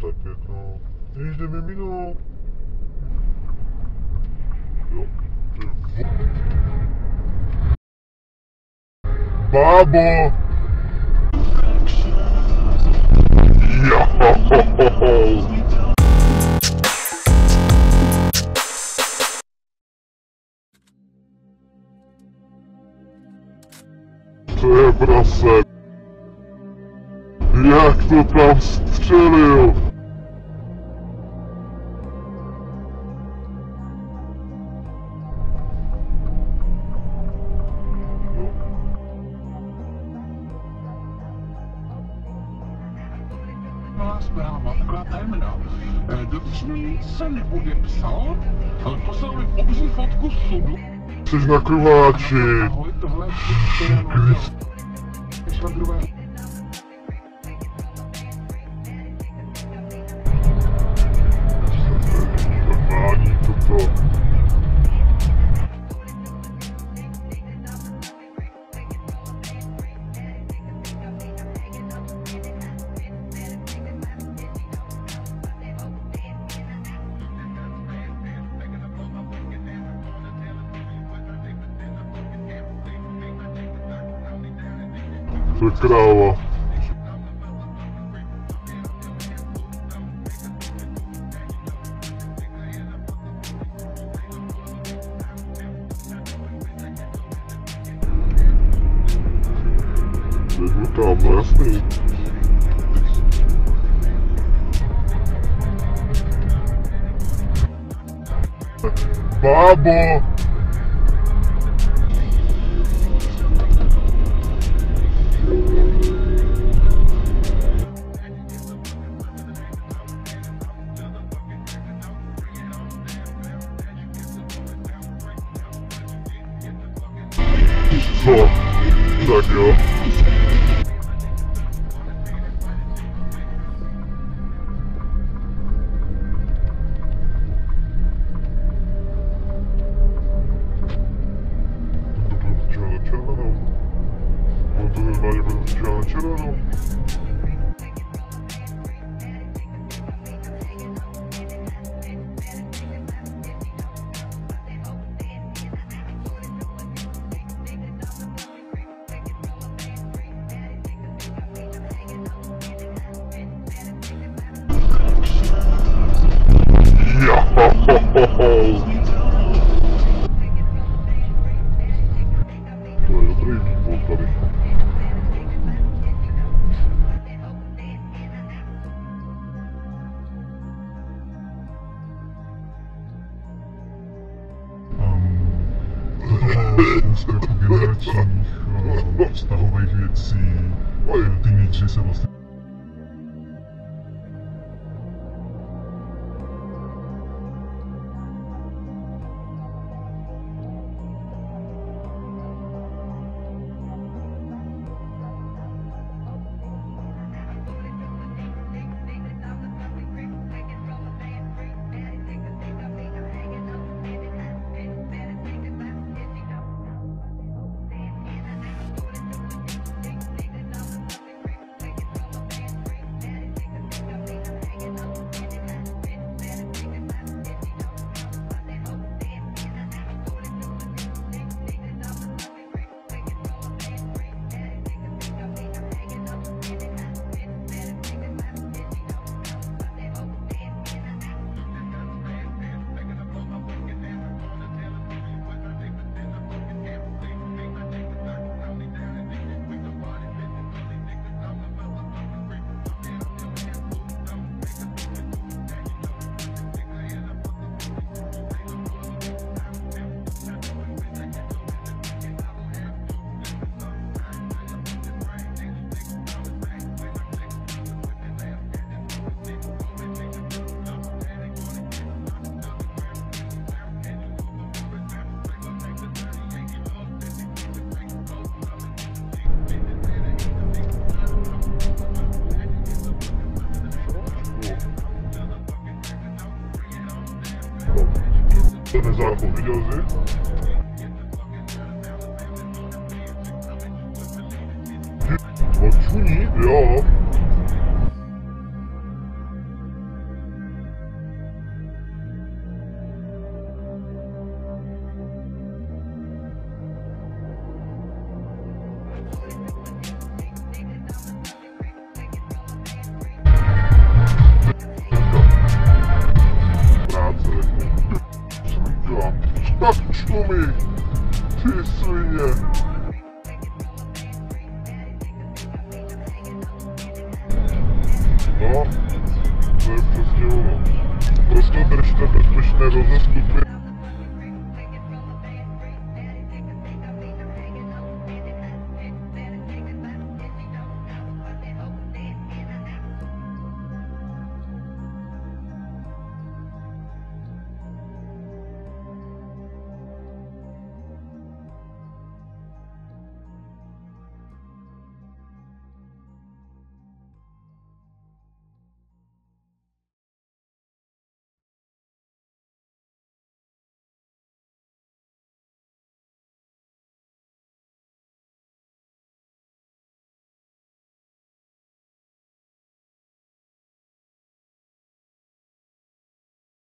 tak je to... Jež jde mi minou. Jo. Bábo! Jo! To je prase. Jak to tam střelil? Malá zpráva, taková tajemná. Dotyčný se nepodepsal, ale poslal mi obří fotku sudu. Jsi na kruháči. Ahoj, tohle je švadrové. Nedání toto. To je kráva. Vezmu tam, no jasný. Bábo! Co? Tak jo. To bylo na červenou. On to normálně bylo na červenou. To je dobrý výbor tady. Spoustu jako generačních, vztahových věcí, teenageři se vlastně To nezákon, viděl jsi? Ty čuní? Jo. Čumi, ty svině. No, to je přesně ono. Prostě držte bezpečné rozestupy.